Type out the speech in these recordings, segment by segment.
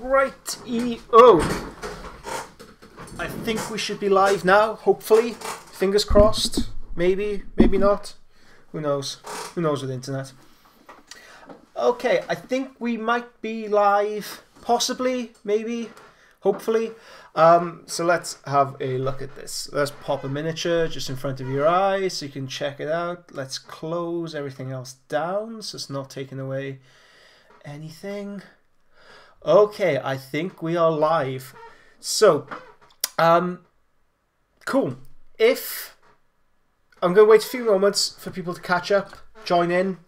Right, oh, I think we should be live now, hopefully. Fingers crossed. Maybe, maybe not. Who knows? Who knows with the internet? Okay, I think we might be live, possibly, maybe, hopefully. So let's have a look at this. Let's pop a miniature just in front of your eyes so you can check it out. Let's close everything else down so it's not taking away anything. Okay, I think we are live. So, cool. If I'm going to wait a few moments for people to catch up, join in,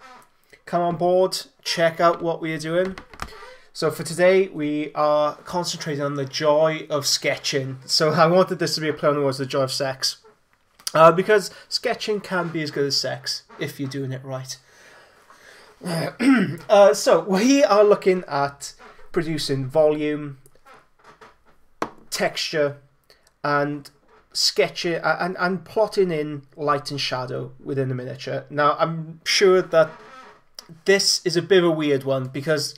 come on board, check out what we are doing. So for today, we are concentrating on the joy of sketching. So I wanted this to be a play on the words, the joy of sex. Because sketching can be as good as sex, if you're doing it right. So we are looking at producing volume, texture, and sketching and plotting in light and shadow within a miniature. Now, I'm sure that this is a bit of a weird one because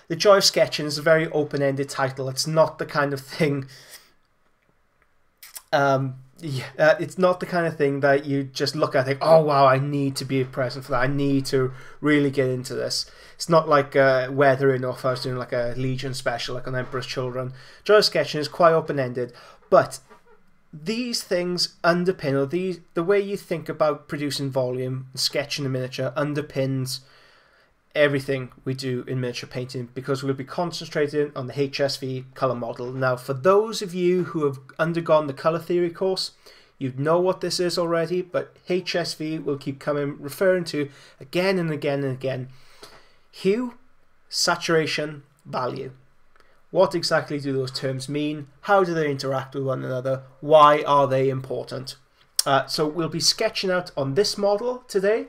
the joy of sketching is a very open-ended title. It's not the kind of thing. It's not the kind of thing that you just look at and think, oh wow, I need to be present for that. I need to really get into this. It's not like Weathering, or if I was doing like a Legion special, like on Emperor's Children. Joy of sketching is quite open-ended, but these things underpin, or the way you think about producing volume and sketching a miniature underpins everything we do in miniature painting, because we'll be concentrating on the HSV color model. Now, for those of you who have undergone the color theory course, you know what this is already, but HSV will keep referring to again and again and again. Hue, saturation, value. What exactly do those terms mean? How do they interact with one another? Why are they important? So we'll be sketching out on this model today.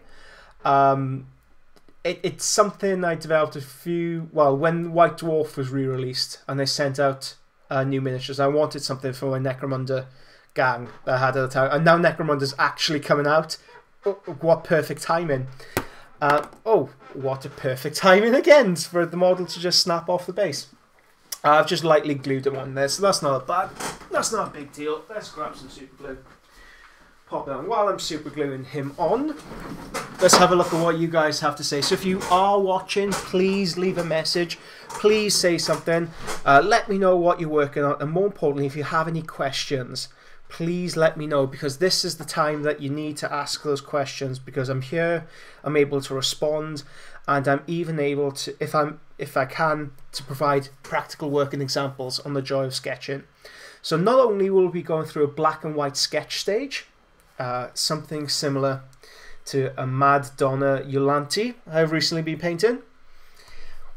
It's something I developed when White Dwarf was re-released and they sent out new miniatures. I wanted something for my Necromunda gang that I had at the time. And now Necromunda's actually coming out. Oh, what perfect timing. Oh, what a perfect timing again for the model to just snap off the base. I've just lightly glued them on there, so that's not a big deal. Let's grab some super glue. Pop it on. While I'm super gluing him on, let's have a look at what you guys have to say. So if you are watching, please leave a message. Please say something. Let me know what you're working on, and more importantly, if you have any questions, please let me know, because this is the time that you need to ask those questions, because I'm here, I'm able to respond, and I'm even able to, if I can, to provide practical working examples on the joy of sketching. So not only will we be going through a black and white sketch stage, something similar to a Mad Donna Yolanti I've recently been painting,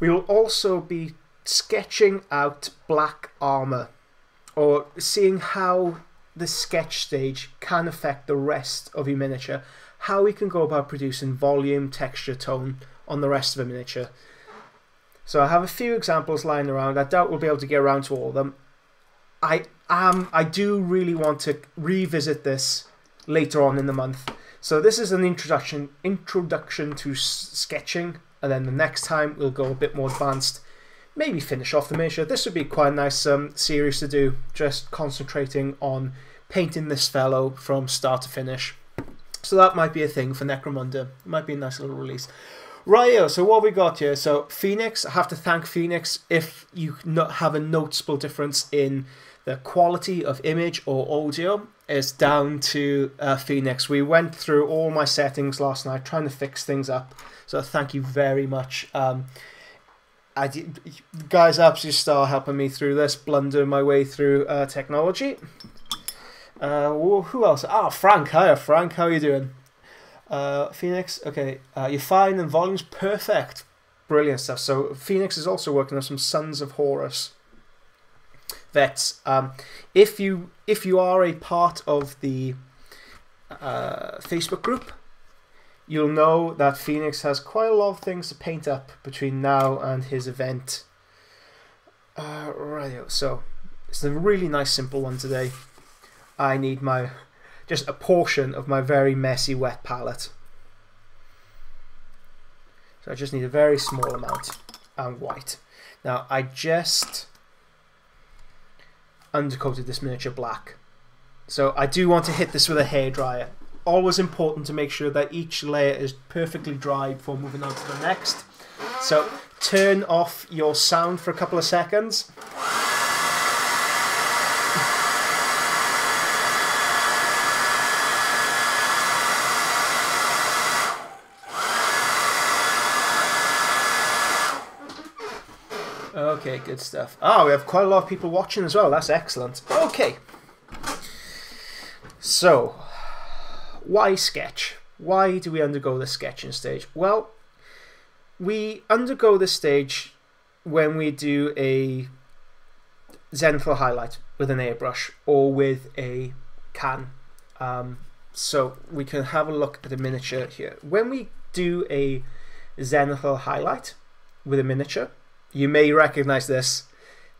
we will also be sketching out black armor, or seeing how the sketch stage can affect the rest of your miniature, how we can go about producing volume, texture, tone on the rest of a miniature. So I have a few examples lying around. I doubt we'll be able to get around to all of them. I do really want to revisit this later on in the month. So this is an introduction to sketching, and then the next time we'll go a bit more advanced, maybe finish off the miniature. This would be quite a nice series to do, just concentrating on painting this fellow from start to finish. So that might be a thing for Necromunda. It might be a nice little release. Right, so what have we got here? So Phoenix, I have to thank Phoenix if you have a noticeable difference in the quality of image or audio. It's down to Phoenix. We went through all my settings last night trying to fix things up. So thank you very much. You guys absolutely star helping me through this, blundering my way through technology. Who else? Frank. Hiya, Frank. How are you doing? Phoenix. Okay, you're fine and volume's perfect. Brilliant stuff. So Phoenix is also working on some Sons of Horus vets. If you are a part of the Facebook group, you'll know that Phoenix has quite a lot of things to paint up between now and his event. Right, so it's a really nice simple one today. I need just a portion of my very messy wet palette. So I just need a very small amount and white. Now I just undercoated this miniature black. So I do want to hit this with a hairdryer. Always important to make sure that each layer is perfectly dry before moving on to the next. So turn off your sound for a couple of seconds. Okay, good stuff. Ah, we have quite a lot of people watching as well. That's excellent. Okay. So, why sketch? Why do we undergo the sketching stage? Well, we undergo this stage when we do a zenithal highlight with an airbrush or with a can. So we can have a look at a miniature here. When we do a zenithal highlight with a miniature, you may recognize this.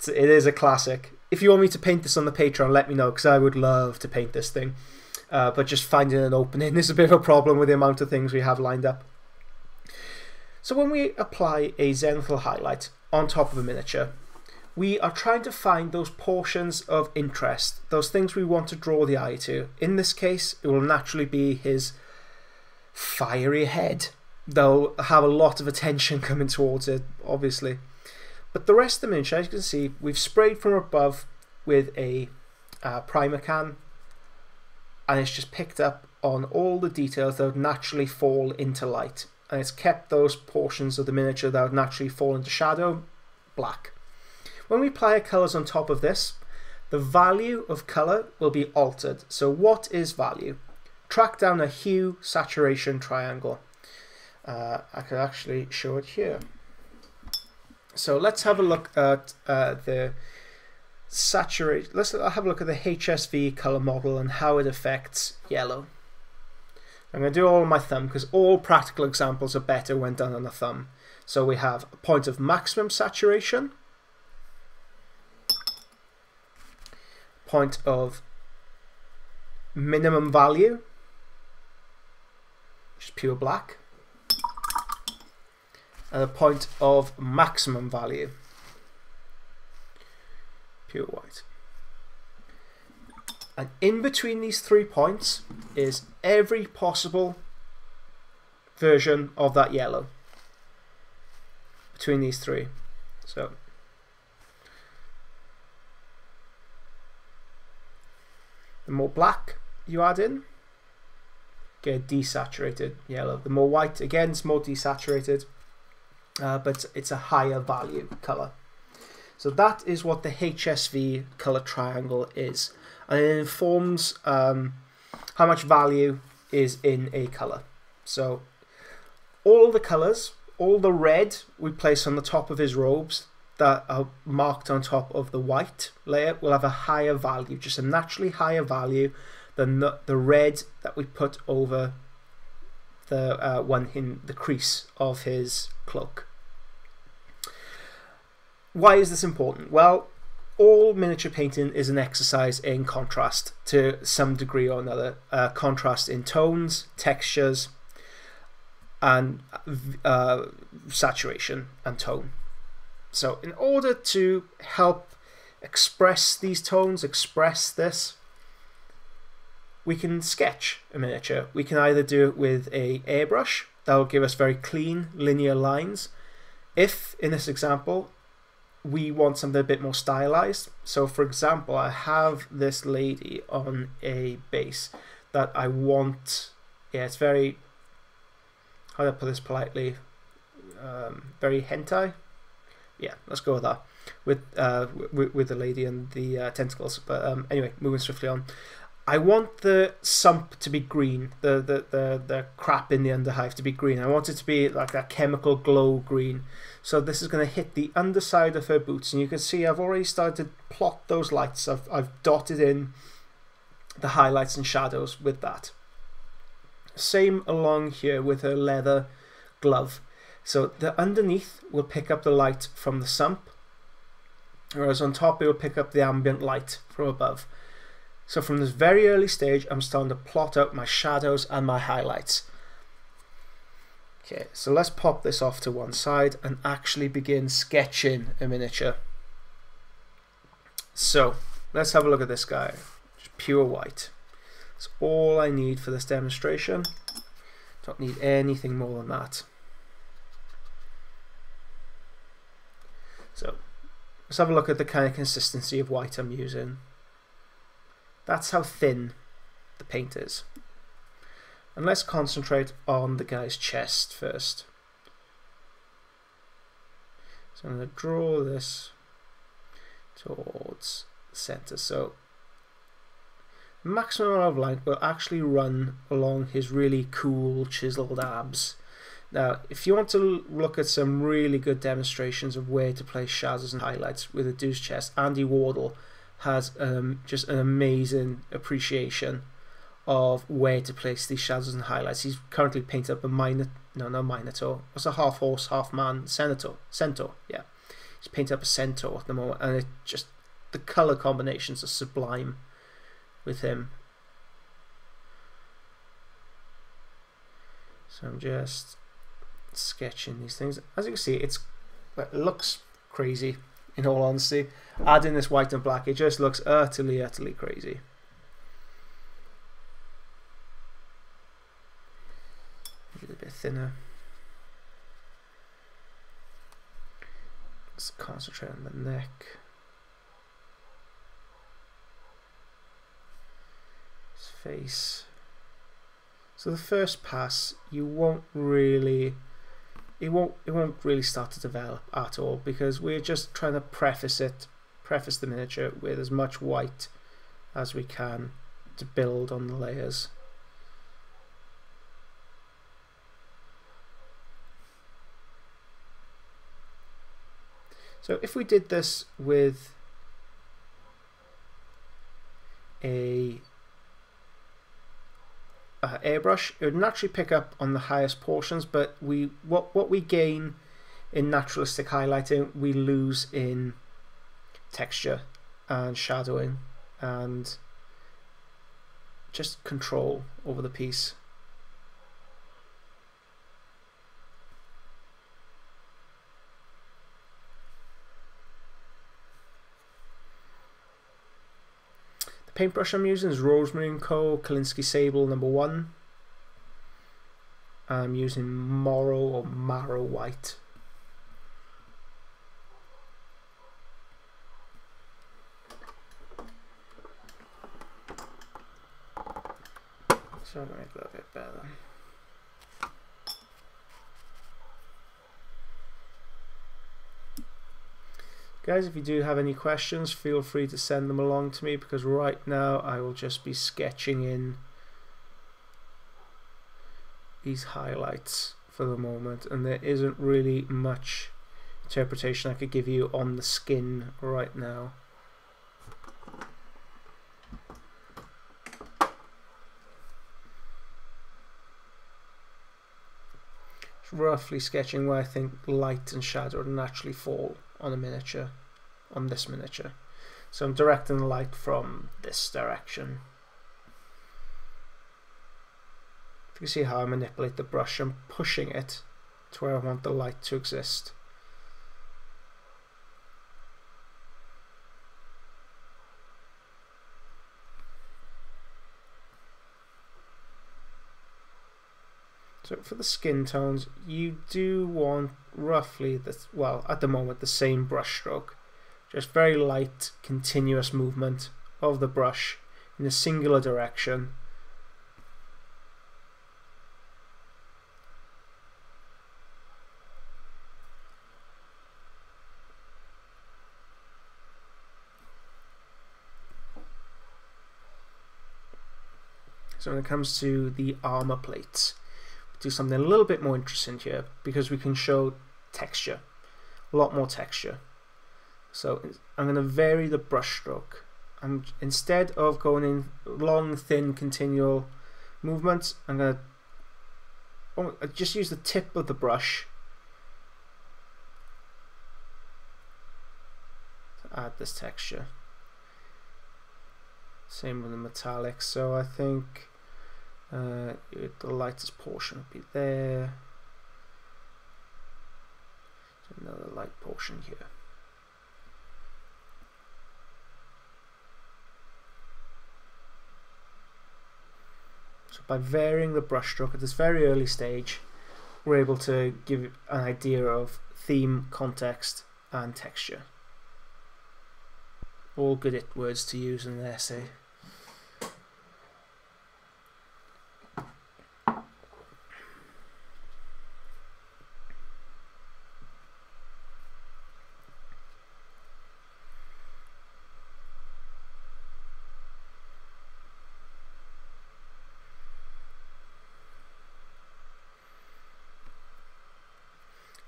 It is a classic. If you want me to paint this on the Patreon, let me know, because I would love to paint this thing. But just finding an opening is a bit of a problem with the amount of things we have lined up. So when we apply a zenithal highlight on top of a miniature, we are trying to find those portions of interest, those things we want to draw the eye to. In this case, it will naturally be his fiery head. They'll have a lot of attention coming towards it, obviously. But the rest of the miniature, as you can see, we've sprayed from above with a primer can, and it's just picked up on all the details that would naturally fall into light, and it's kept those portions of the miniature that would naturally fall into shadow black. When we apply our colours on top of this, the value of colour will be altered. So what is value? Track down a hue saturation triangle. I could actually show it here. So let's have a look at the saturation. Let's have a look at the HSV color model and how it affects yellow. I'm going to do it all on my thumb because all practical examples are better when done on a thumb. So we have a point of maximum saturation, point of minimum value, which is pure black, and a point of maximum value, pure white. And in between these 3 points is every possible version of that yellow between these 3. So the more black you add in, get a desaturated yellow. The more white, again, it's more desaturated. But it's a higher value color. So that is what the HSV color triangle is, and it informs how much value is in a color. So all the colors, all the red we place on the top of his robes that are marked on top of the white layer will have a higher value, just a naturally higher value than the red that we put over the one in the crease of his cloak. Why is this important? Well, all miniature painting is an exercise in contrast to some degree or another. Contrast in tones, textures, and saturation and tone. So in order to help express these tones, express this, we can sketch a miniature. We can either do it with a airbrush that will give us very clean linear lines. If in this example we want something a bit more stylized, so for example I have this lady on a base that I want, yeah, it's very, how do I put this politely, very hentai. Yeah, let's go with that, with the lady and the tentacles. But anyway, moving swiftly on. I want the sump to be green, the crap in the underhive to be green. I want it to be like that chemical glow green. So this is going to hit the underside of her boots, and you can see I've already started to plot those lights. I've dotted in the highlights and shadows with that. Same along here with her leather glove. So the underneath will pick up the light from the sump, whereas on top it will pick up the ambient light from above. So from this very early stage, I'm starting to plot out my shadows and my highlights. Okay, so let's pop this off to one side and actually begin sketching a miniature. So let's have a look at this guy. Just pure white. That's all I need for this demonstration. Don't need anything more than that. So let's have a look at the kind of consistency of white I'm using. That's how thin the paint is. And let's concentrate on the guy's chest first. So I'm going to draw this towards the center. So maximum amount of light will actually run along his really cool chiseled abs. Now, if you want to look at some really good demonstrations of where to place shadows and highlights with a dude's chest, Andy Wardle has just an amazing appreciation of where to place these shadows and highlights. He's currently painted up a Minotaur. What's a half horse, half man? Centaur, yeah. He's painted up a centaur at the moment, and it just, the colour combinations are sublime with him. So I'm just sketching these things. As you can see, it looks crazy, in all honesty. Adding this white and black, it just looks utterly crazy. Make it a bit thinner. Let's concentrate on the neck. His face. So the first pass, it won't really start to develop at all, because we're just trying to preface the miniature with as much white as we can to build on the layers. So if we did this with a airbrush, it would naturally pick up on the highest portions, but what we gain in naturalistic highlighting, we lose in texture and shadowing and just control over the piece. Paintbrush I'm using is Rosemary & Co. Kolinsky Sable #1. I'm using Morrow White. So I'm going to make it a little bit better. Guys, if you do have any questions, feel free to send them along to me, because right now I will just be sketching in these highlights for the moment, and there isn't really much interpretation I could give you on the skin right now. Just roughly sketching where I think light and shadow would naturally fall on a miniature, on this miniature. So I'm directing the light from this direction. You can see how I manipulate the brush. I'm pushing it to where I want the light to exist. So for the skin tones, you do want roughly this, well, at the moment, the same brush stroke. Just very light, continuous movement of the brush in a singular direction. So when it comes to the armor plates, do something a little bit more interesting here, because we can show texture, a lot more texture. So I'm going to vary the brush stroke. Instead of going in long, thin, continual movements, I'm going to just use the tip of the brush to add this texture. Same with the metallics. So I think the lightest portion would be there. Another light portion here. by varying the brushstroke at this very early stage, we're able to give an idea of theme, context, and texture. All good words to use in an essay.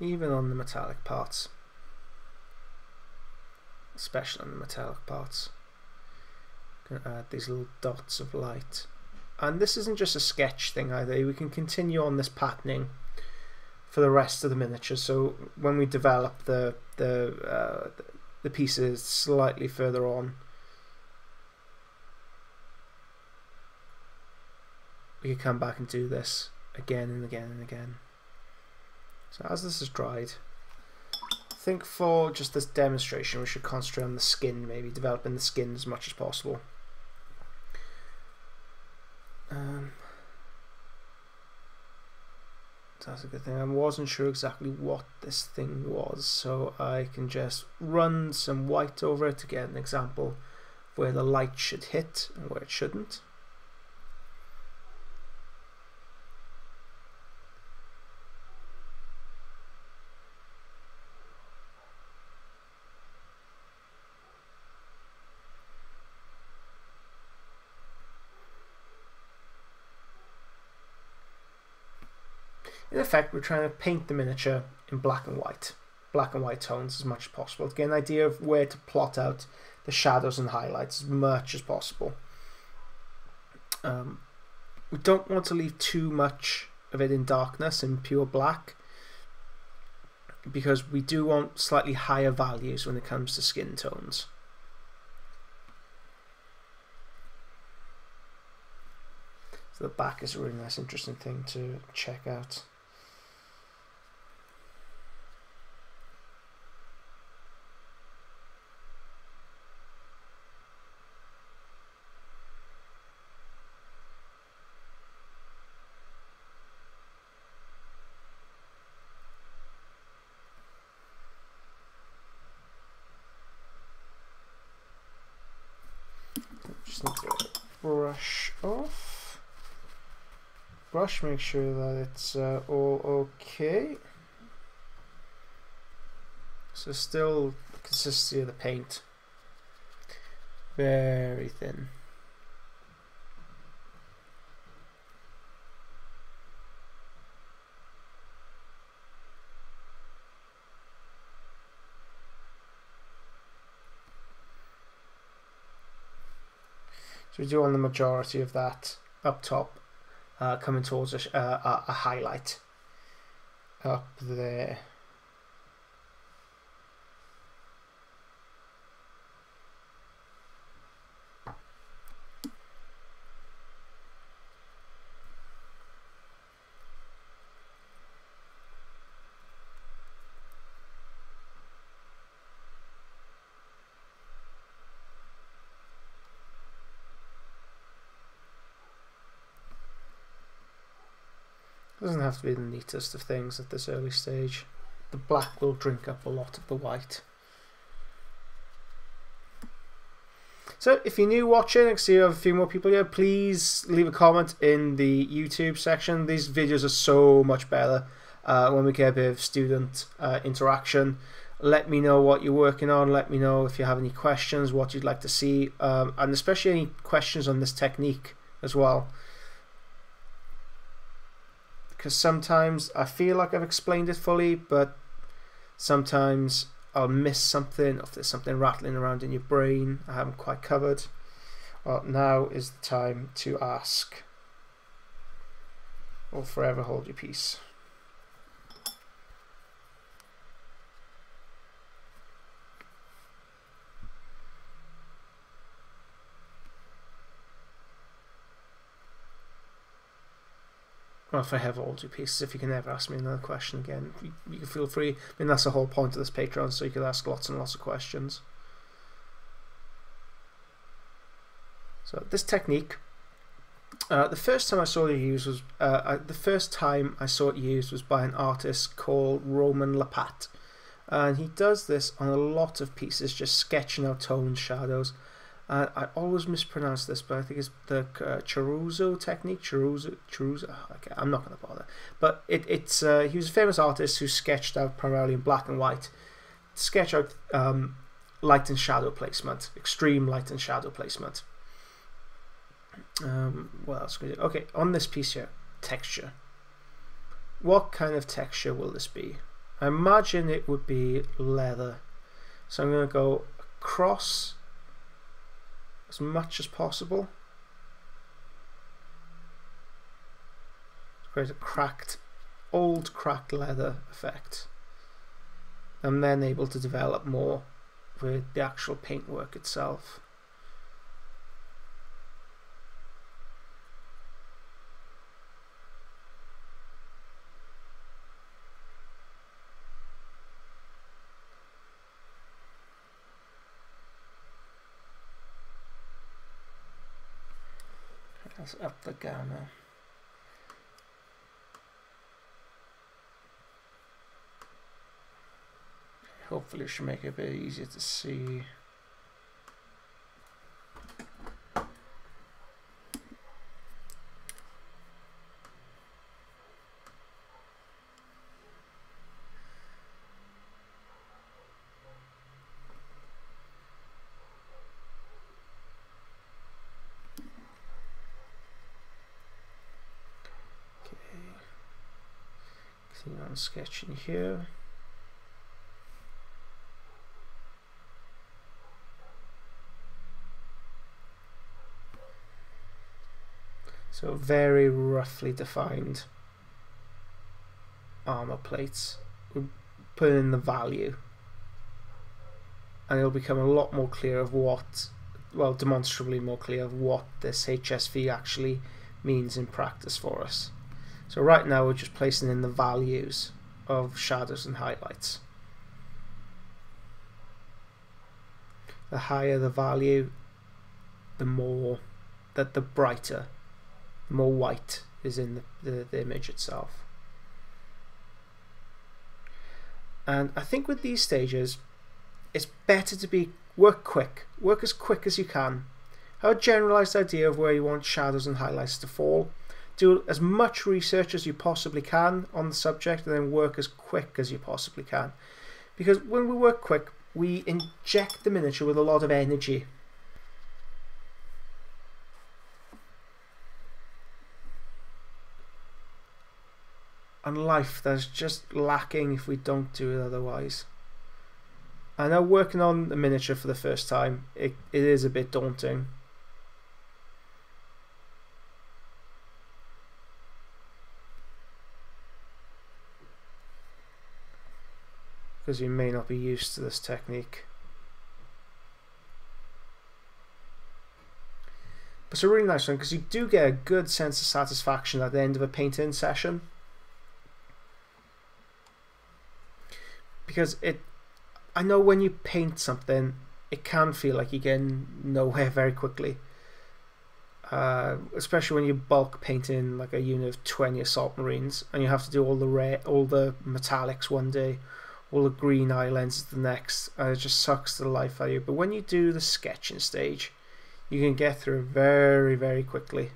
Even on the metallic parts, especially on the metallic parts, going to add these little dots of light. And this isn't just a sketch thing either. We can continue on this patterning for the rest of the miniature. So when we develop the pieces slightly further on, we can come back and do this again and again and again. So as this is dried, I think for just this demonstration we should concentrate on the skin, maybe developing the skin as much as possible. That's a good thing. I wasn't sure exactly what this thing was, so I can just run some white over it to get an example of where the light should hit and where it shouldn't. In effect, we're trying to paint the miniature in black and white tones as much as possible to get an idea of where to plot out the shadows and highlights as much as possible. We don't want to leave too much of it in darkness, in pure black, because we do want slightly higher values when it comes to skin tones. So the back is a really nice, interesting thing to check out. Just need to brush off. Brush, make sure that it's all okay. So still the consistency of the paint, very thin. So we do want the majority of that up top coming towards a highlight up there. Doesn't have to be the neatest of things at this early stage. The black will drink up a lot of the white. So if you're new watching, I can see you have a few more people here, please leave a comment in the YouTube section. These videos are so much better when we get a bit of student interaction. Let me know what you're working on, let me know if you have any questions, what you'd like to see, and especially any questions on this technique as well. Because sometimes I feel like I've explained it fully, but sometimes I'll miss something, or if there's something rattling around in your brain I haven't quite covered. Well, now is the time to ask, or forever hold your peace. Well, if I have all two pieces, if you can ever ask me another question again, you can feel free. I mean, that's the whole point of this Patreon, so you can ask lots and lots of questions. So this technique The first time I saw it used was by an artist called Roman Lapat, and he does this on a lot of pieces, just sketching out tones, shadows. I always mispronounce this, but I think it's the Chiruzzo technique. Chiruzzo. Okay, I'm not going to bother. But he was a famous artist who sketched out primarily in black and white, sketch out light and shadow placement, extreme light and shadow placement. What else can we do? Okay, on this piece here, texture. What kind of texture will this be? I imagine it would be leather. So I'm going to go across as much as possible. Create a old cracked leather effect. I'm then able to develop more with the actual paintwork itself. Let's up the gamma. Hopefully it should make it a bit easier to see. Continue on sketching here. So very roughly defined armor plates. We put in the value, and it'll become a lot more clear of what, well, demonstrably more clear of what this HSV actually means in practice for us. So right now we're just placing in the values of shadows and highlights. The higher the value, the brighter, the more white is in the image itself. And I think with these stages, it's better to work quick. Work as quick as you can. Have a generalized idea of where you want shadows and highlights to fall. Do as much research as you possibly can on the subject, and then work as quick as you possibly can. Because when we work quick, we inject the miniature with a lot of energy. And life that's just lacking if we don't do it otherwise. I know working on a miniature for the first time, it is a bit daunting. Because you may not be used to this technique. But it's a really nice one because you do get a good sense of satisfaction at the end of a paint-in session. Because I know when you paint something, it can feel like you're getting nowhere very quickly. Especially when you bulk paint in like a unit of 20 assault marines, and you have to do all the metallics one day, all the green eye lenses the next, and it just sucks the life out of you. But when you do the sketching stage, you can get through very, very quickly.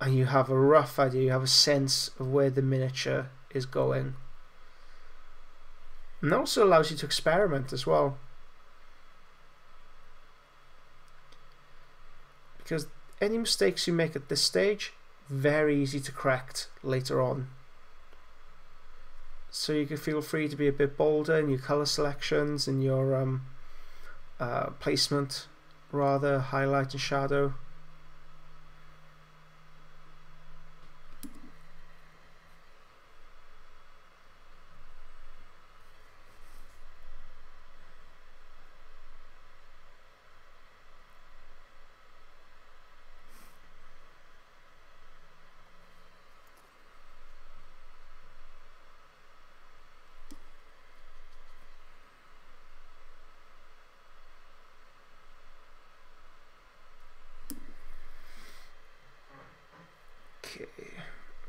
And you have a rough idea, you have a sense of where the miniature is going. And that also allows you to experiment as well. Because any mistakes you make at this stage, very easy to correct later on. So you can feel free to be a bit bolder in your colour selections, in your placement, rather, highlight and shadow.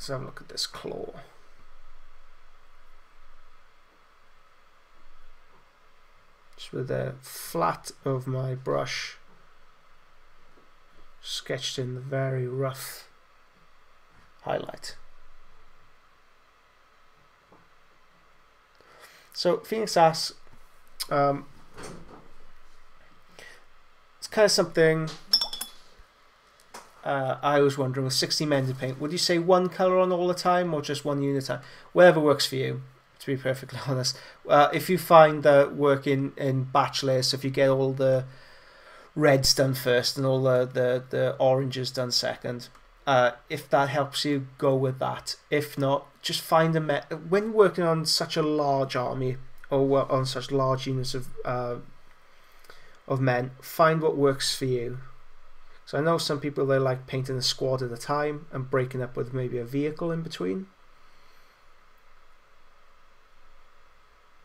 Let's have a look at this claw. Just with the flat of my brush sketched in the very rough highlight. So Phoenix asks, it's kind of something I was wondering, with 60 men to paint, would you say one colour on all the time or just one unit at a time? Whatever works for you, to be perfectly honest. If you find that work in batch layers, so if you get all the reds done first and all the oranges done second, if that helps you, go with that. If not, just find when working on such a large army or on such large units of men, find what works for you. So I know some people, they like painting a squad at a time and breaking up with maybe a vehicle in between.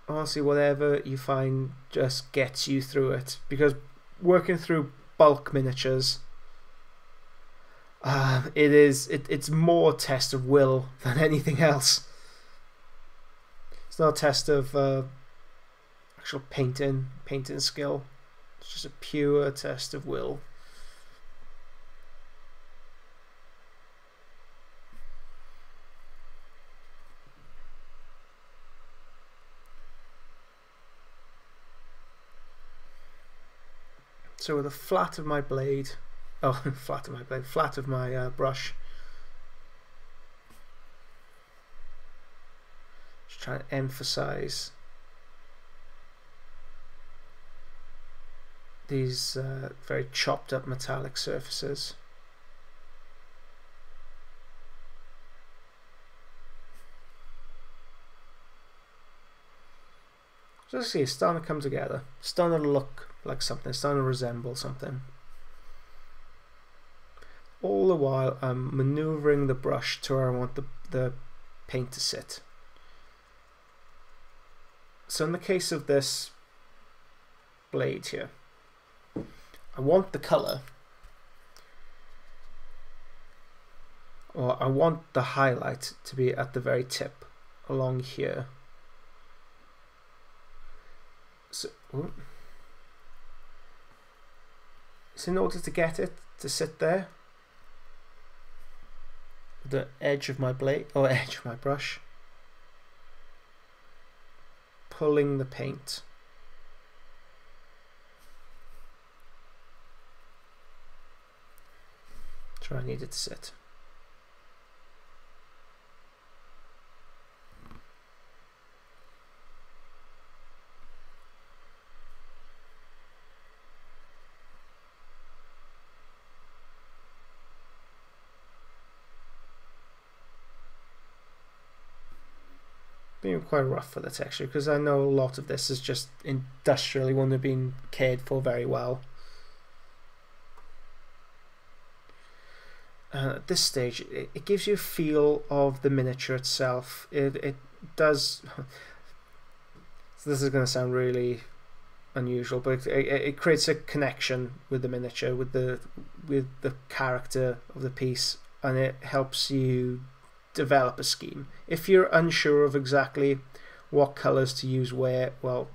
Honestly, whatever you find just gets you through it, because working through bulk miniatures, it's more a test of will than anything else. It's not a test of actual painting skill. It's just a pure test of will. So with the flat of my blade, flat of my brush, just trying to emphasize these very chopped up metallic surfaces. So let's see, it's starting to come together. It's starting to look like something, it's starting to resemble something. All the while I'm maneuvering the brush to where I want the paint to sit. So in the case of this blade here, I want the colour, or I want the highlight to be at the very tip along here. So in order to get it to sit there, the edge of my blade, or edge of my brush, pulling the paint. That's where I need it to sit. Being quite rough for the texture, because I know a lot of this is just industrially wouldn't have been cared for very well. At this stage, it gives you a feel of the miniature itself. It does. So this is going to sound really unusual, but it creates a connection with the miniature, with the character of the piece, and it helps you develop a scheme. If you're unsure of exactly what colours to use where, well,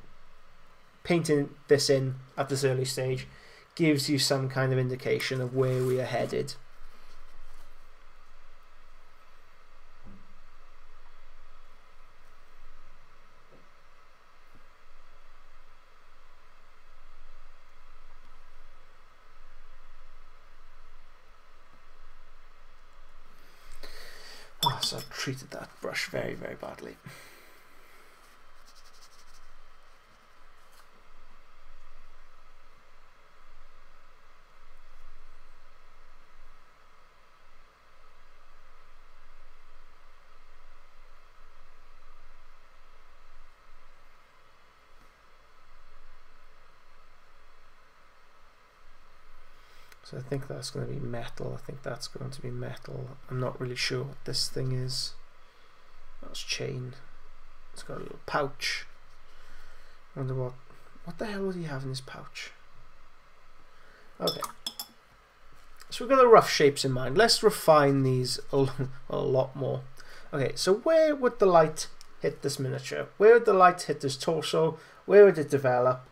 painting this in at this early stage gives you some kind of indication of where we are headed. So I've treated that brush very, very badly. So I think that's going to be metal. I'm not really sure what this thing is. That's chain. It's got a little pouch. I wonder what the hell would he have in his pouch? Okay. So we've got the rough shapes in mind. Let's refine these a lot more. Okay, so where would the light hit this miniature? Where would the light hit this torso? Where would it develop?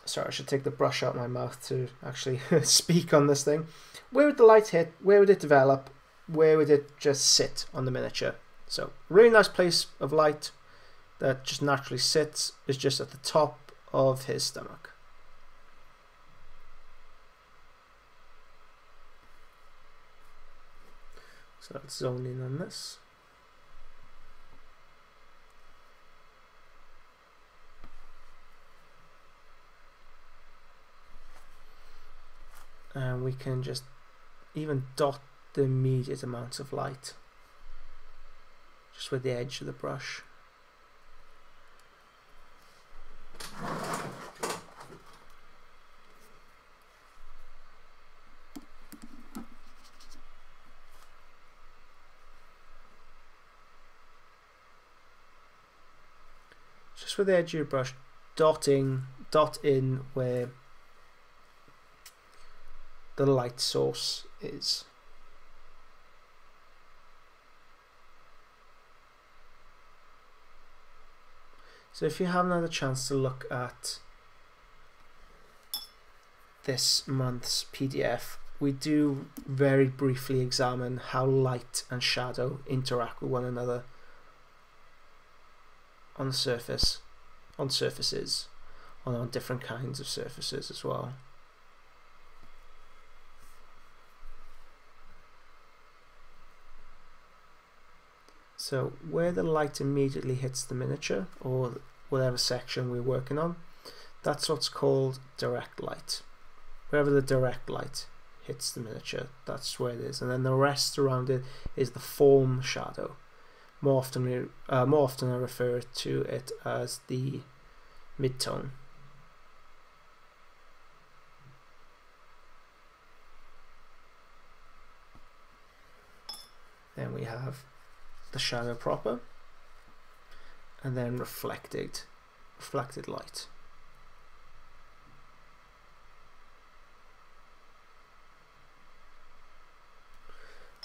Sorry, I should take the brush out of my mouth to actually speak on this thing. Where would the light hit? Where would it develop? Where would it just sit on the miniature? So, really nice place of light that just naturally sits is just at the top of his stomach. So let's zone in on this. And we can just even dot the immediate amounts of light just with the edge of the brush. Just with the edge of your brush, dot in where the light source is. So if you haven't had a chance to look at this month's PDF, we do very briefly examine how light and shadow interact with one another on the surface, on surfaces, on different kinds of surfaces as well. So where the light immediately hits the miniature, or whatever section we're working on, that's what's called direct light. Wherever the direct light hits the miniature, that's where it is. And then the rest around it is the form shadow. More often I refer to it as the midtone. Then we have the shadow proper, and then reflected light.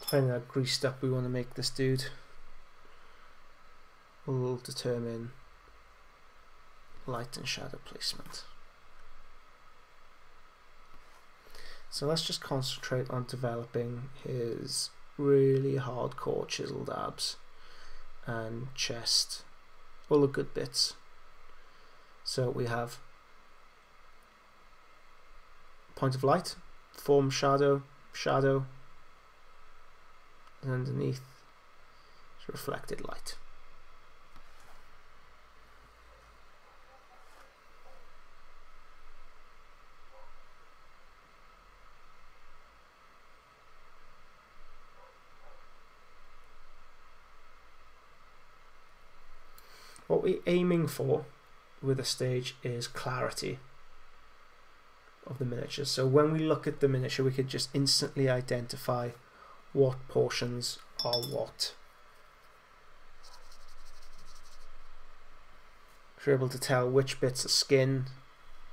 Depending on how greased up we want to make this dude, will determine light and shadow placement. So let's just concentrate on developing his really hardcore chiseled abs and chest, all the good bits. So we have point of light, form, shadow, and underneath is reflected light. What we're aiming for with a stage is clarity of the miniature. So when we look at the miniature, we could just instantly identify what portions are what. So we're able to tell which bits are skin,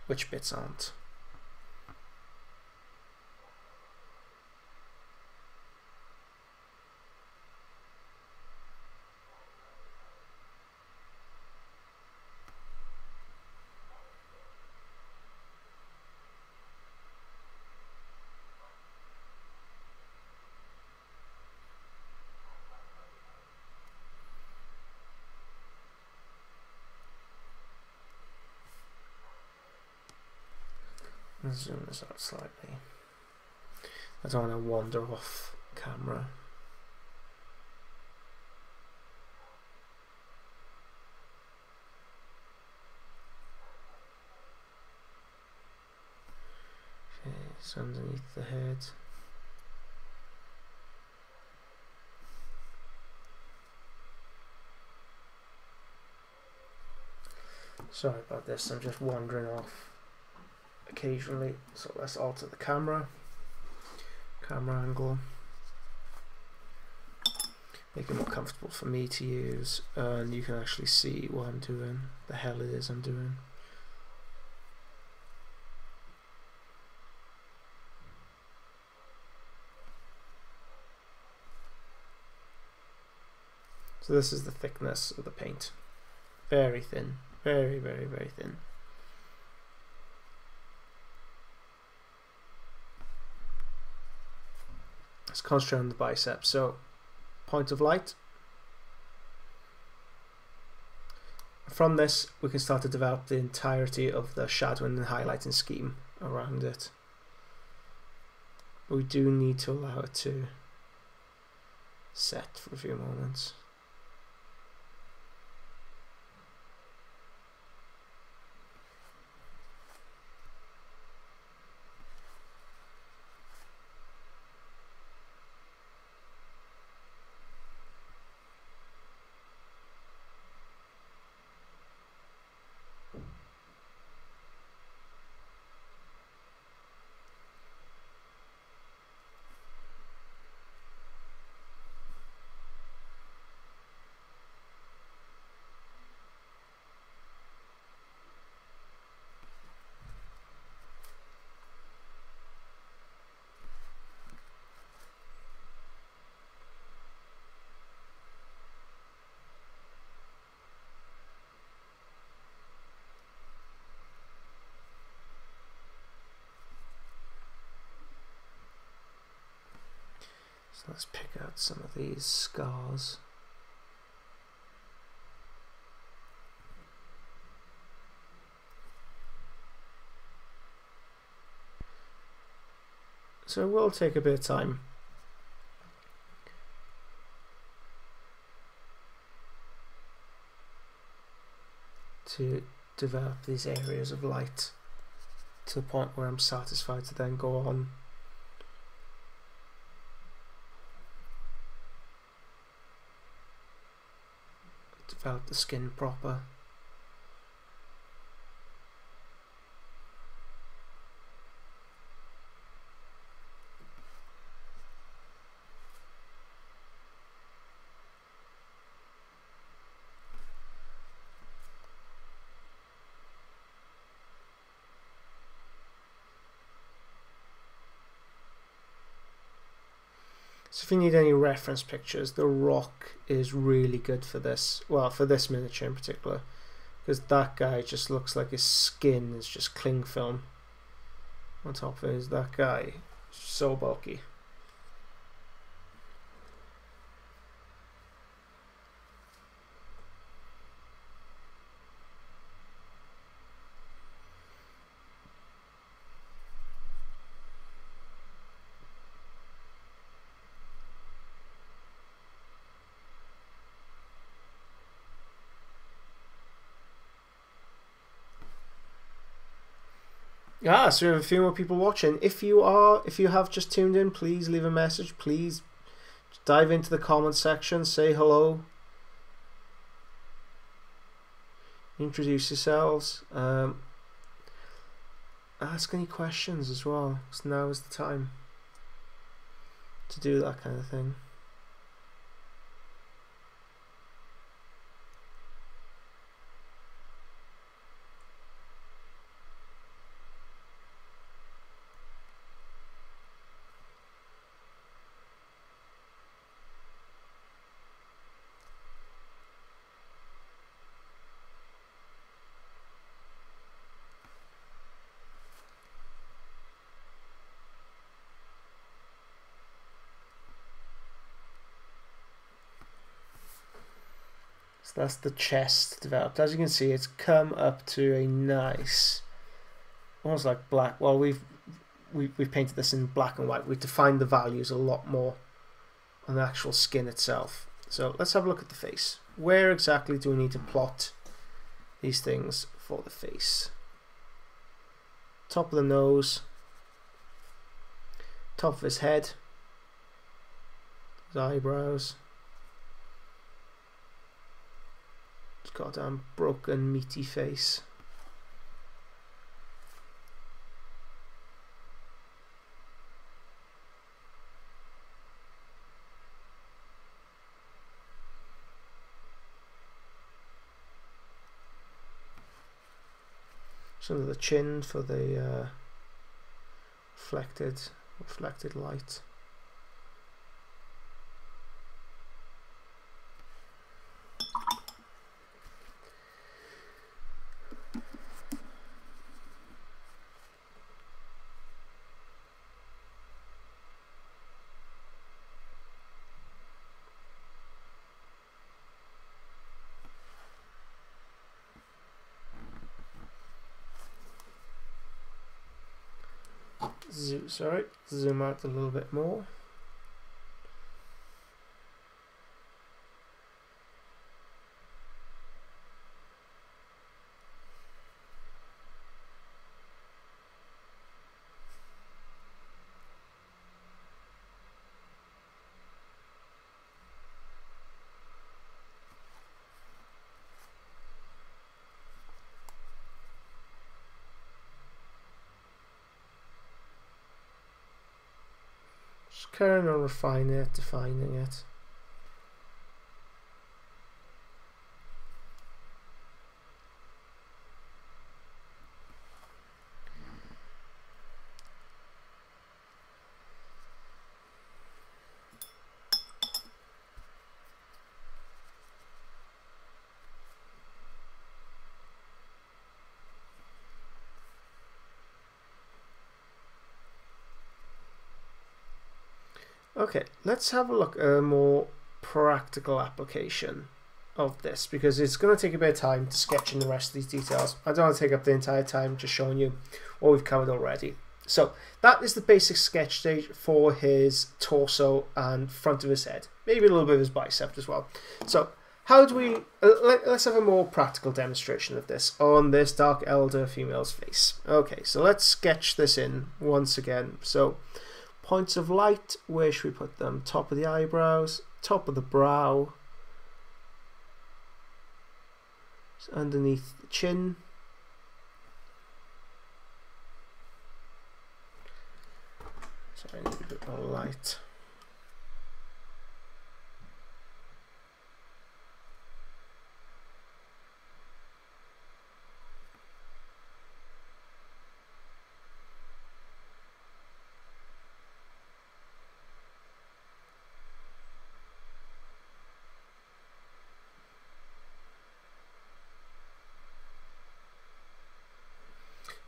which bits aren't. Let's zoom this out slightly. I don't want to wander off camera. Okay, it's underneath the head. Sorry about this, I'm just wandering off occasionally, so let's alter the camera angle, make it more comfortable for me to use, and you can actually see what I'm doing, the hell it is I'm doing. So this is the thickness of the paint. Very thin. Very, very, very thin. Let's concentrate on the bicep. So, point of light. From this, we can start to develop the entirety of the shadowing and highlighting scheme around it. We do need to allow it to set for a few moments. So let's pick out some of these scars. So it will take a bit of time. To develop these areas of light to the point where I'm satisfied to then go on develop the skin proper. So if you need any reference pictures, The Rock is really good for this. Well, for this miniature in particular, because that guy just looks like his skin is just cling film. On top of it is that guy, so bulky. So we have a few more people watching. If you have just tuned in, please leave a message. Please dive into the comment section, say hello, introduce yourselves, ask any questions as well, because now is the time to do that kind of thing. So that's the chest developed. As you can see, it's come up to a nice, almost like black. Well, we've painted this in black and white. We've defined the values a lot more on the actual skin itself. So let's have a look at the face. Where exactly do we need to plot these things for the face? Top of the nose, top of his head, his eyebrows. Goddamn broken meaty face. Some of the chin for the reflected light. zoom out a little bit more. Just carrying on refining it, defining it. Okay, let's have a look at a more practical application of this, because it's going to take a bit of time to sketch in the rest of these details. I don't want to take up the entire time just showing you what we've covered already. So that is the basic sketch stage for his torso and front of his head, maybe a little bit of his bicep as well. So how do we, let's have a more practical demonstration of this on this dark elder female's face. Okay, so let's sketch this in once again. So points of light, where should we put them? Top of the eyebrows, top of the brow, underneath the chin. Sorry, I need a bit more light.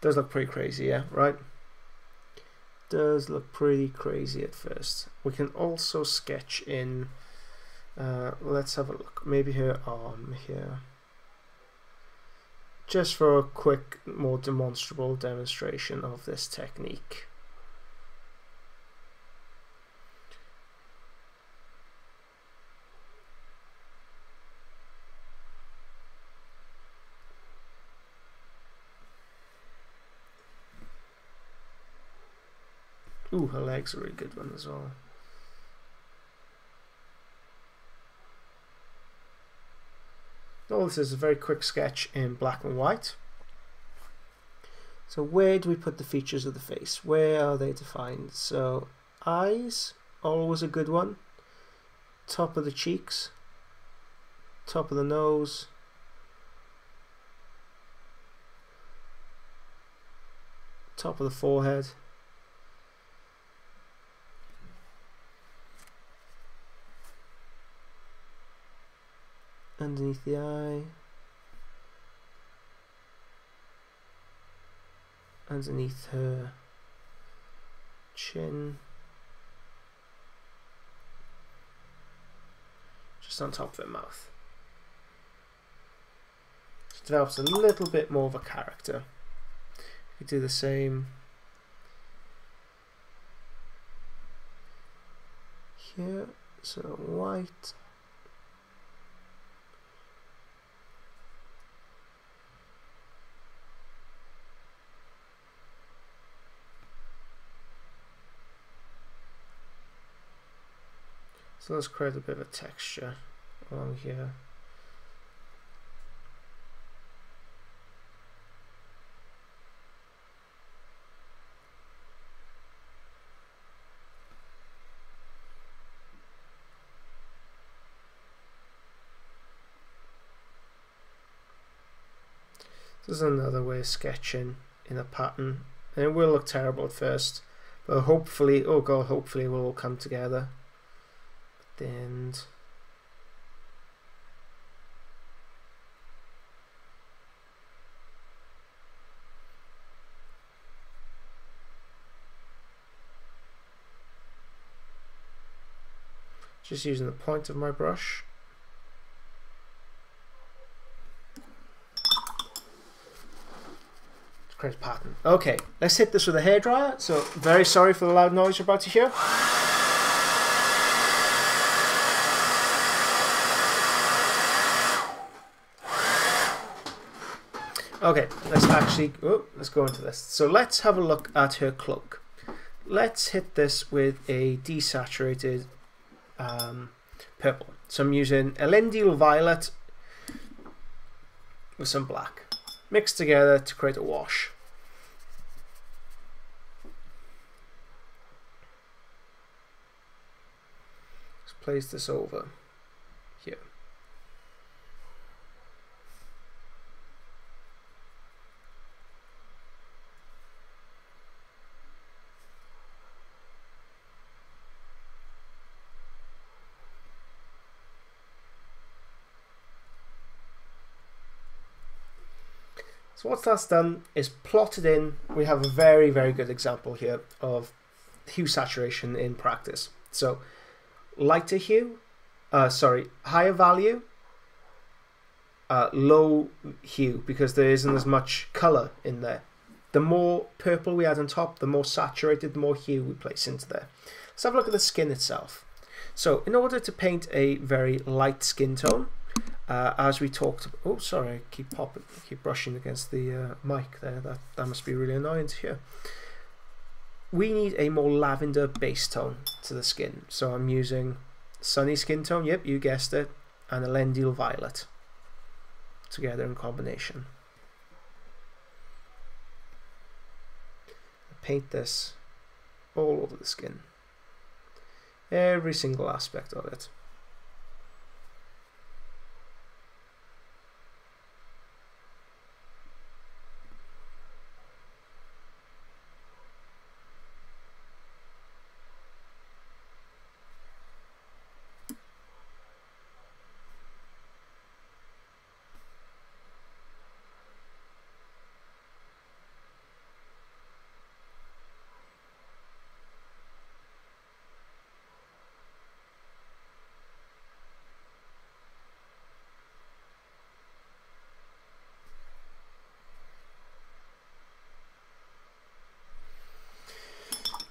Does look pretty crazy, yeah, right? Does look pretty crazy at first. We can also sketch in, let's have a look, maybe her arm here. Just for a quick, more demonstrable demonstration of this technique. Ooh, her legs are a really good one as well. All this is a very quick sketch in black and white. So where do we put the features of the face? Where are they defined? So eyes, always a good one. Top of the cheeks, top of the nose, top of the forehead, underneath the eye, underneath her chin, just on top of her mouth. Just develops a little bit more of a character. We do the same here, so white. So let's create a bit of a texture along here. This is another way of sketching in a pattern. And it will look terrible at first, but hopefully, oh god, hopefully it will all come together. And just using the point of my brush. create a pattern. Okay, let's hit this with a hairdryer. So very sorry for the loud noise you're about to hear. Okay, let's go into this. So let's have a look at her cloak. Let's hit this with a desaturated purple. So I'm using Elendil Violet with some black. Mixed together to create a wash. Let's place this over here. So what that's done is plotted in. We have a very, very good example here of hue saturation in practice. So lighter hue, higher value, low hue, because there isn't as much color in there. The more purple we add on top, the more saturated, the more hue we place into there. Let's have a look at the skin itself. So in order to paint a very light skin tone, as we talked about, oh sorry, I keep brushing against the mic there, that must be really annoying to hear. We need a more lavender base tone to the skin, so I'm using Sunny Skin Tone, yep, you guessed it, and Elendil Violet together in combination. Paint this all over the skin, every single aspect of it.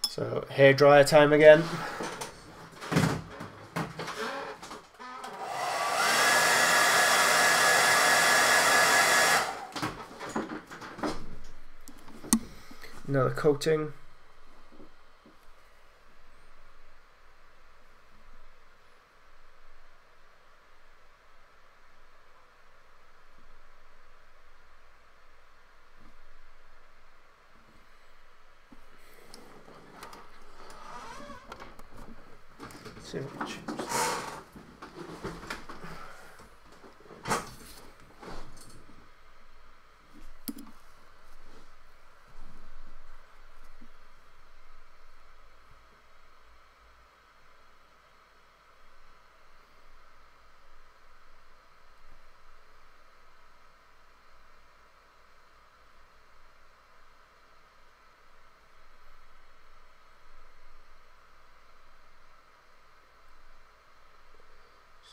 So hairdryer time again. Another coating.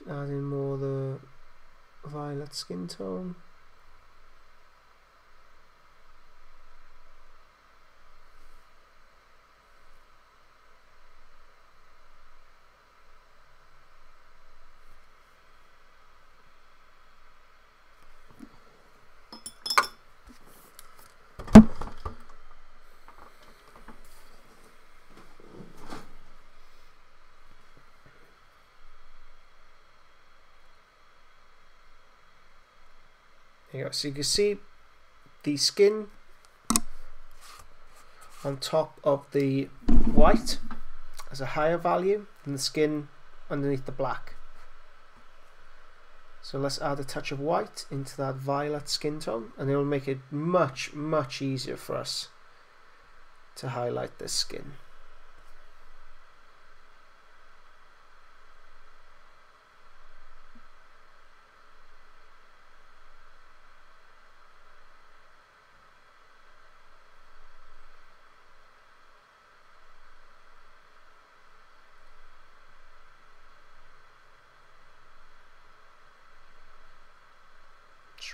Adding more the violet skin tone. There you go. So you can see the skin on top of the white has a higher value than the skin underneath the black. So let's add a touch of white into that violet skin tone, and it will make it much, much easier for us to highlight this skin.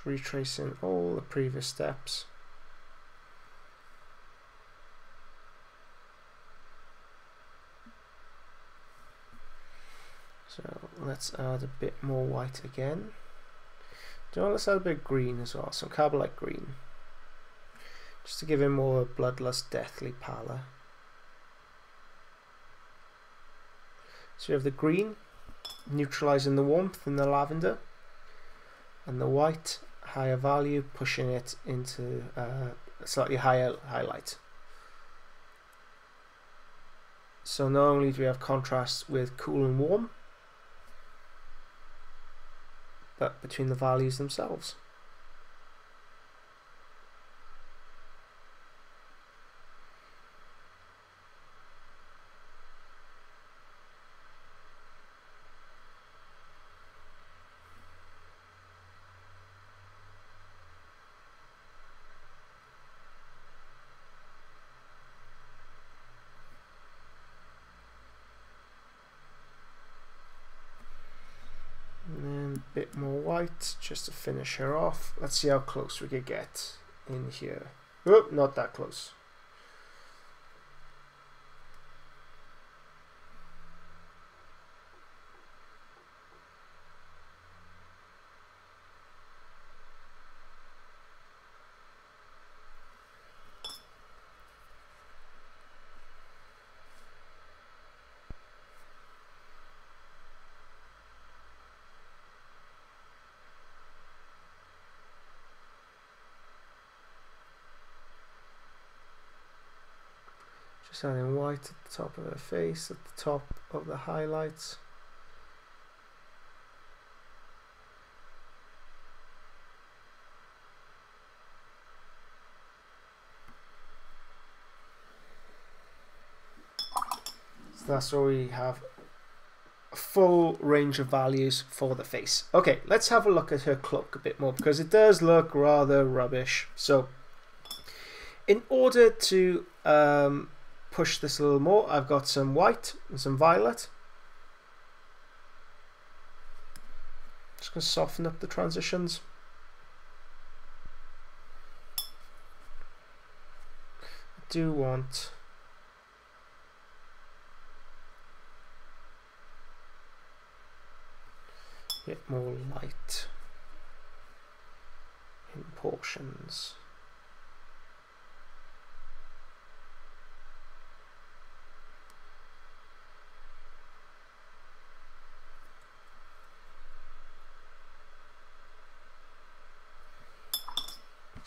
Retracing all the previous steps. So let's add a bit more white again. Let's add a bit of green as well, some Carbolite green, just to give him more a bloodlust, deathly pallor. So we have the green neutralizing the warmth in the lavender, and the white, higher value, pushing it into a slightly higher highlight. So not only do we have contrast with cool and warm, but between the values themselves. Bit more white just to finish her off. Let's see how close we could get in here. Oh, not that close. Just adding white at the top of her face, at the top of the highlights. So that's where we have a full range of values for the face. Okay, let's have a look at her cloak a bit more, because it does look rather rubbish. So in order to push this a little more, I've got some white and some violet. Just going to soften up the transitions. I do want a bit more light in portions.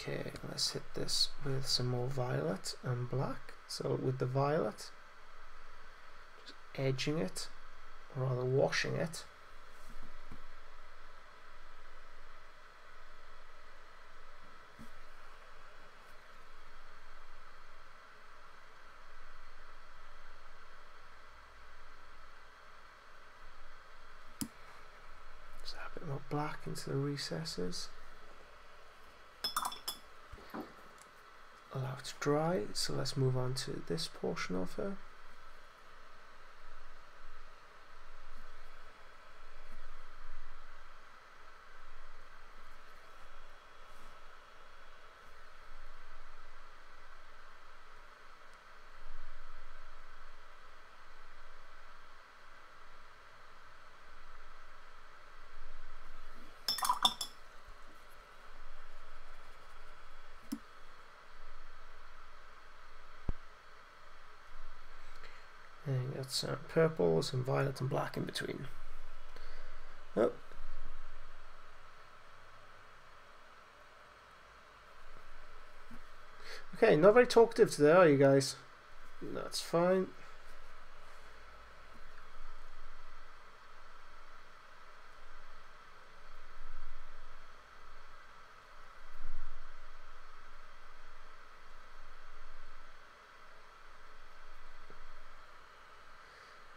Okay, let's hit this with some more violet and black. So with the violet, just edging it, or rather washing it. Just add a bit more black into the recesses. Allow it to dry, so let's move on to this portion of her. And got some purple, some violet and black in between. Oh. Okay, not very talkative today, are you guys? That's fine.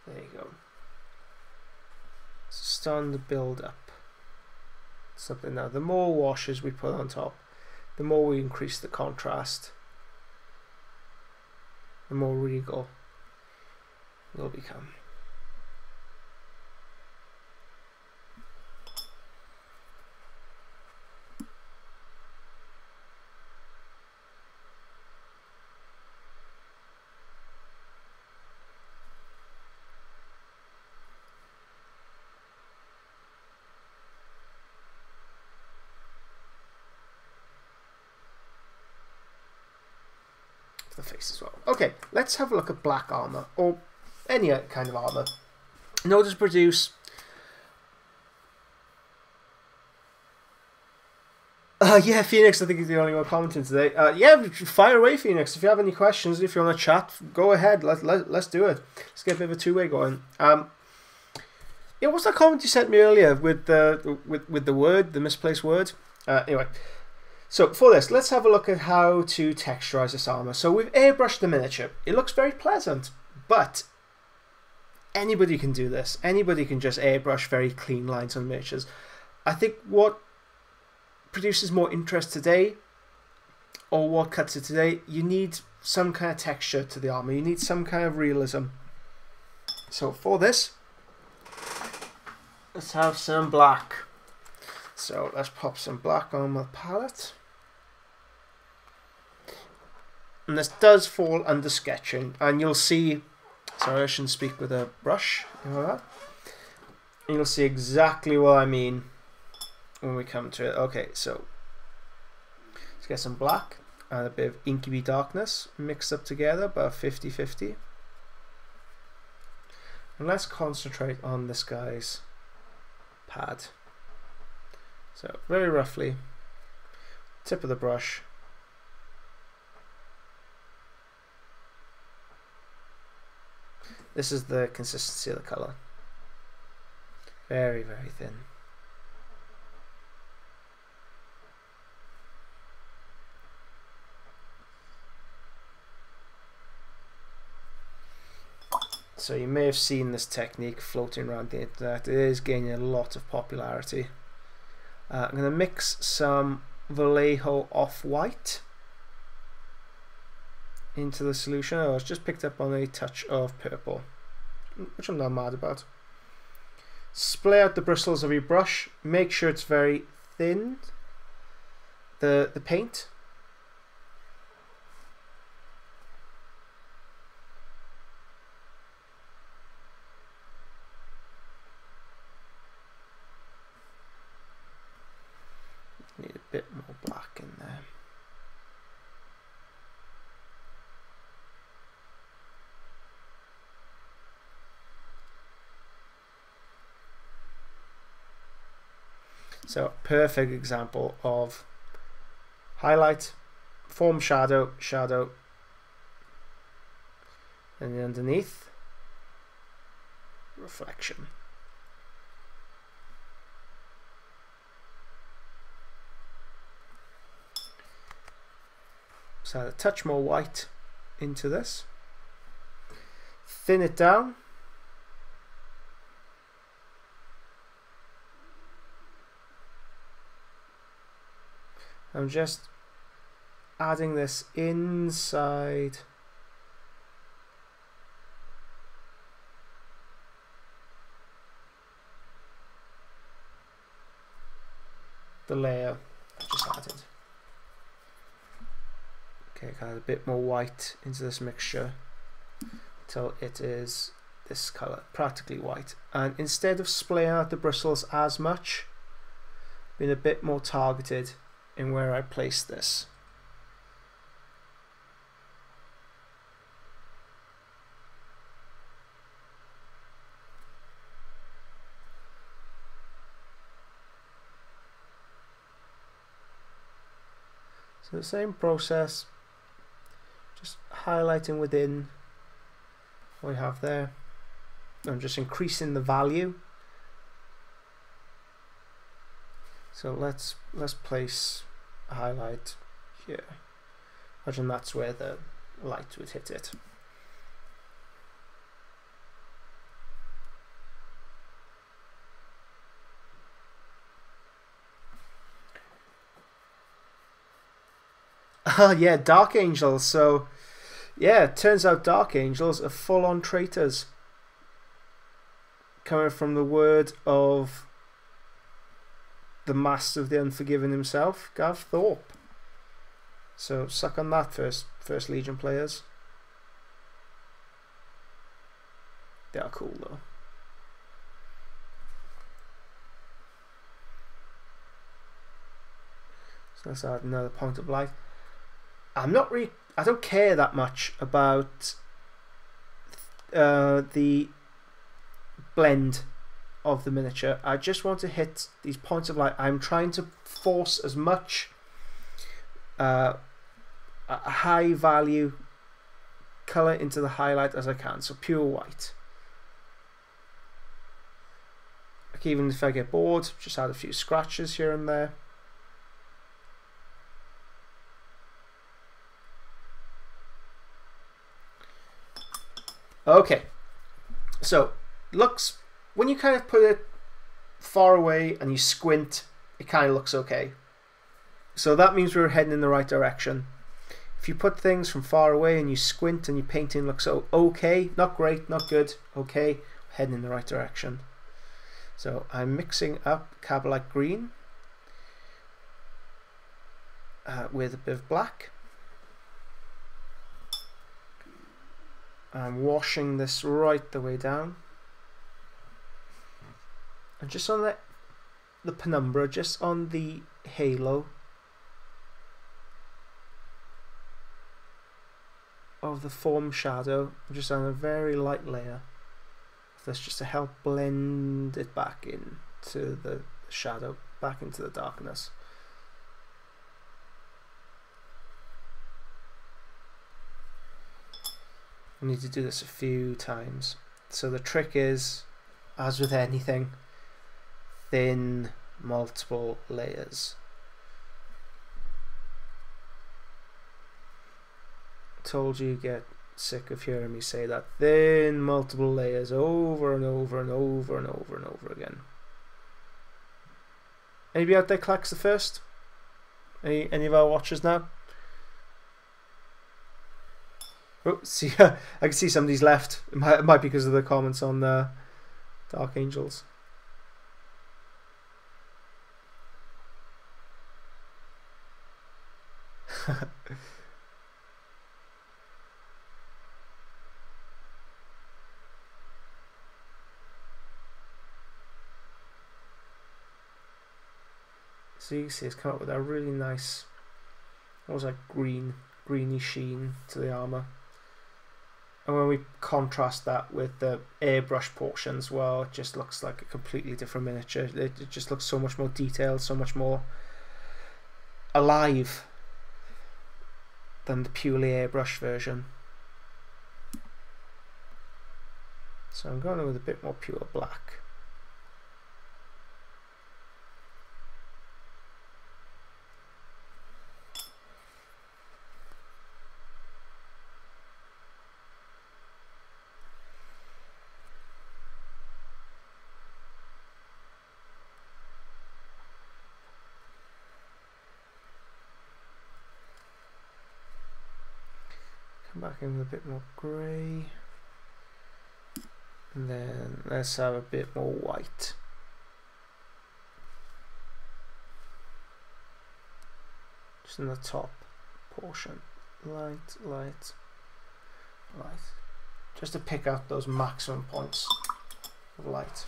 There you go. So starting to build up something now. The more washes we put on top, the more we increase the contrast, the more regal it will become. for the face as well. Okay, let's have a look at black armor, or any kind of armor. In order to produce... yeah, Phoenix, I think he's the only one commenting today. Yeah, fire away, Phoenix. If you have any questions, if you want to chat, go ahead. Let's do it. Let's get a bit of a two-way going. Yeah, what's that comment you sent me earlier with the word, the misplaced word? Anyway, so for this, let's have a look at how to texturize this armor. So we've airbrushed the miniature. It looks very pleasant, but anybody can do this. Anybody can just airbrush very clean lines on miniatures. I think what produces more interest today, or what cuts it today, you need some kind of texture to the armor. You need some kind of realism. So for this, let's have some black. So let's pop some black on my palette. And this does fall under sketching, and you'll see, sorry I shouldn't speak with a brush, like that. And you'll see exactly what I mean when we come to it. Okay, so let's get some black and a bit of inky darkness mixed up together, about 50-50. And let's concentrate on this guy's pad. So very roughly, tip of the brush. This is the consistency of the colour. Very, very thin. So you may have seen this technique floating around the internet. It is gaining a lot of popularity. I'm going to mix some Vallejo Off-White into the solution. I was just picked up on a touch of purple, which I'm not mad about. Splay out the bristles of your brush. Make sure it's very thin, the paint. Need a bit more black in there. So, perfect example of highlight, form shadow, shadow, and then underneath, reflection. So add a touch more white into this, thin it down, I'm just adding this inside the layer I just added. Okay, add a bit more white into this mixture until it is this color, practically white. And instead of splaying out the bristles as much, being a bit more targeted in where I place this. So the same process, just highlighting within what we have there. I'm just increasing the value. So let's place a highlight here. Imagine that's where the light would hit it. Yeah, Dark Angels. So yeah, it turns out Dark Angels are full-on traitors, coming from the word of the Master of the Unforgiven himself, Gav Thorpe. So suck on that, first Legion players. They are cool though. So let's add another point of light. I'm not really I don't care that much about the blend of the miniature. I just want to hit these points of light. I'm trying to force as much a high value colour into the highlight as I can, so pure white. Like, even if I get bored, just add a few scratches here and there. Okay, so looks, when you kind of put it far away and you squint, it kind of looks okay. So that means we're heading in the right direction. If you put things from far away and you squint and your painting looks okay, not great, not good, okay, heading in the right direction. So I'm mixing up Carbolite green with a bit of black. I'm washing this right the way down. And just on the penumbra, just on the halo of the form shadow, I'm just on a very light layer of this just to help blend it back into the shadow, back into the darkness. I need to do this a few times. So the trick is, as with anything, thin multiple layers. Told you get sick of hearing me say that. Thin multiple layers over and over and over and over and over again. Anybody out there collects the first? Any of our watchers now? Oh, see, I can see somebody's left. It might be because of the comments on Dark Angels. So you can see it's come up with a really nice, what was that, greeny sheen to the armour. And when we contrast that with the airbrush portions, well, it just looks like a completely different miniature. It just looks so much more detailed, so much more alive than the purely airbrush version. So I'm going with a bit more pure black. Back in with a bit more grey, and then let's have a bit more white. Just in the top portion, light, light, light, just to pick out those maximum points of light.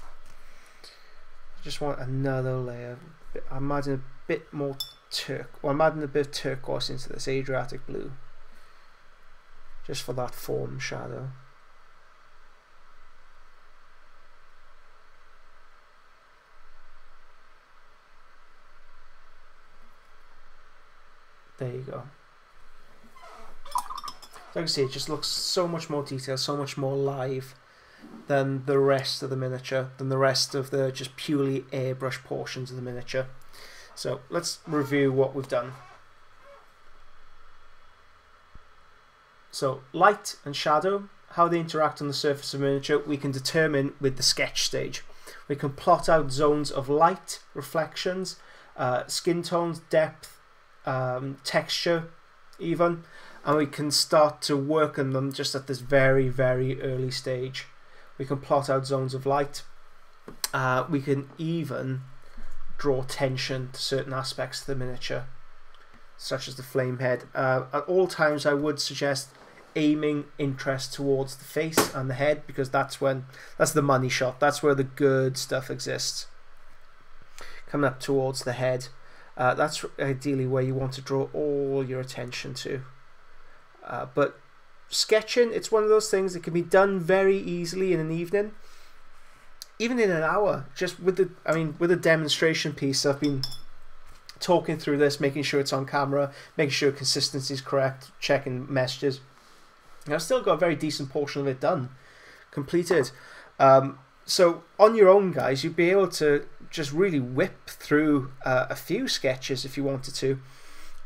I just want another layer. I'm adding a bit more I'm adding a bit of turquoise into this Adriatic blue, just for that form shadow. There you go. So you can see, it just looks so much more detailed, so much more live than the rest of the miniature, than the rest of the just purely airbrush portions of the miniature. So let's review what we've done. So light and shadow, how they interact on the surface of a miniature, we can determine with the sketch stage. We can plot out zones of light, reflections, skin tones, depth, texture even, and we can start to work on them just at this very, very early stage. We can plot out zones of light. We can even draw tension to certain aspects of the miniature, such as the flame head. At all times I would suggest aiming interest towards the face and the head, because that's the money shot, that's where the good stuff exists. Coming up towards the head, that's ideally where you want to draw all your attention to. But sketching, it's one of those things that can be done very easily in an evening, even in an hour. Just with the demonstration piece, I've been talking through this, making sure it's on camera, making sure consistency is correct, checking messages. And I've still got a very decent portion of it done, completed. So on your own, guys, you'd be able to just really whip through a few sketches if you wanted to,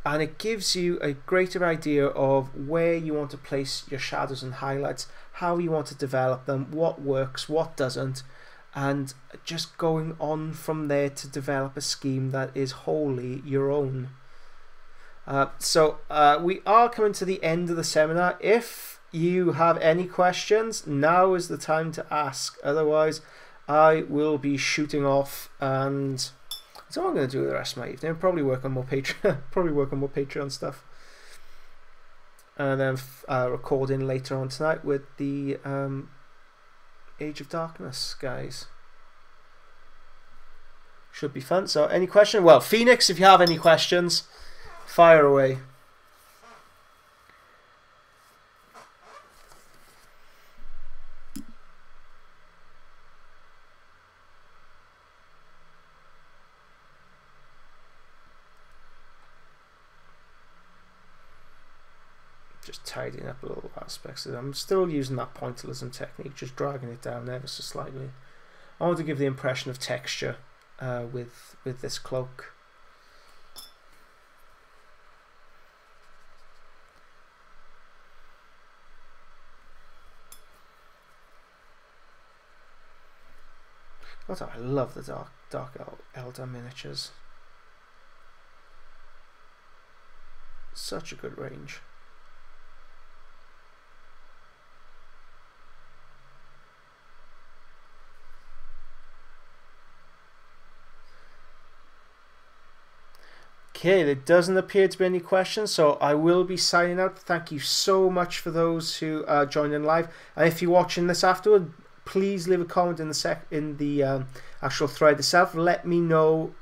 and it gives you a greater idea of where you want to place your shadows and highlights, how you want to develop them, what works, what doesn't, and just going on from there to develop a scheme that is wholly your own. So we are coming to the end of the seminar. If you have any questions, now is the time to ask. Otherwise, I will be shooting off, and that's what I'm going to do the rest of my evening. Probably work on more Patreon, Patreon stuff, and then recording later on tonight with the Age of Darkness guys. Should be fun. So, any question? Well, Phoenix, if you have any questions, fire away. Just tidying up little aspects of it. I'm still using that pointillism technique, just dragging it down ever so slightly. I want to give the impression of texture with this cloak. God, I love the Dark Elder miniatures. Such a good range. Okay, there doesn't appear to be any questions, so I will be signing out. Thank you so much for those who joined in live, and if you're watching this afterward, please leave a comment in the actual thread itself. Let me know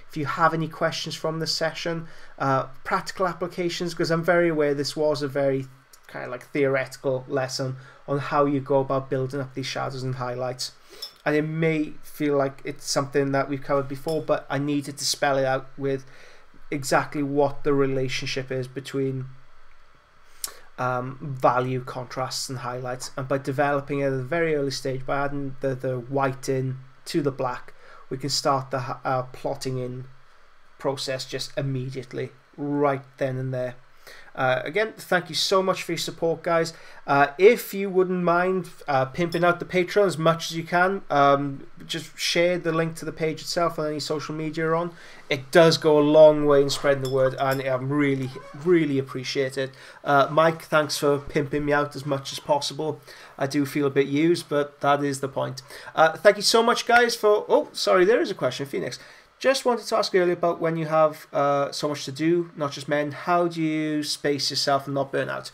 if you have any questions from the session, practical applications, because I'm very aware this was a very kind of like theoretical lesson on how you go about building up these shadows and highlights. And it may feel like it's something that we've covered before, but I needed to spell it out with exactly what the relationship is between value, contrasts and highlights, and by developing it at a very early stage, by adding the white in to the black, we can start the plotting in process just immediately, right then and there. Again, thank you so much for your support, guys. If you wouldn't mind pimping out the Patreon as much as you can, just share the link to the page itself on any social media you're on. It does go a long way in spreading the word, and I really appreciate it. Mike, thanks for pimping me out as much as possible. I do feel a bit used, but that is the point. Thank you so much, guys, for... Oh, sorry, there is a question, Phoenix. Just wanted to ask earlier about when you have so much to do, not just men, how do you space yourself and not burn out?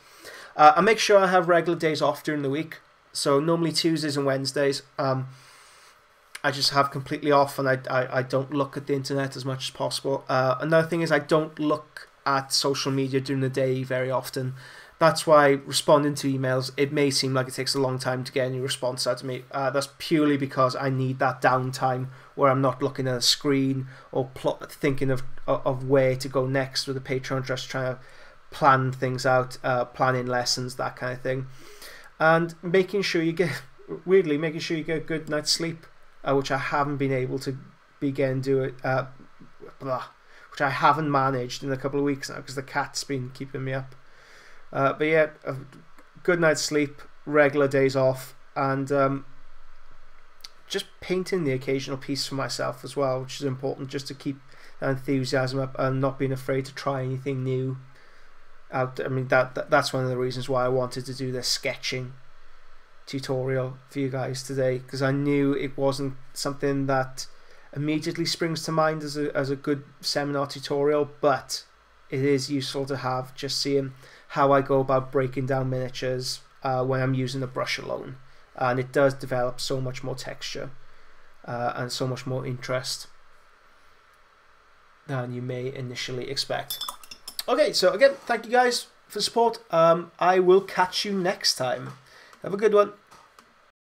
I make sure I have regular days off during the week. So normally Tuesdays and Wednesdays, I just have completely off, and I don't look at the internet as much as possible. Another thing is I don't look at social media during the day very often. That's why responding to emails, it may seem like it takes a long time to get any response out of me. That's purely because I need that downtime where I'm not looking at a screen or thinking of where to go next with the Patreon, just trying to plan things out, planning lessons, that kind of thing. And making sure you get a good night's sleep, which I haven't been able to begin doing, which I haven't managed in a couple of weeks now because the cat's been keeping me up. But yeah, a good night's sleep, regular days off, and just painting the occasional piece for myself as well, which is important, just to keep that enthusiasm up and not being afraid to try anything new out. I mean, that's one of the reasons why I wanted to do this sketching tutorial for you guys today, because I knew it wasn't something that immediately springs to mind as a good seminar tutorial, but it is useful to have, just seeing how I go about breaking down miniatures when I'm using a brush alone, and it does develop so much more texture and so much more interest than you may initially expect. Okay, so again, thank you guys. for support. I will catch you next time. Have a good one.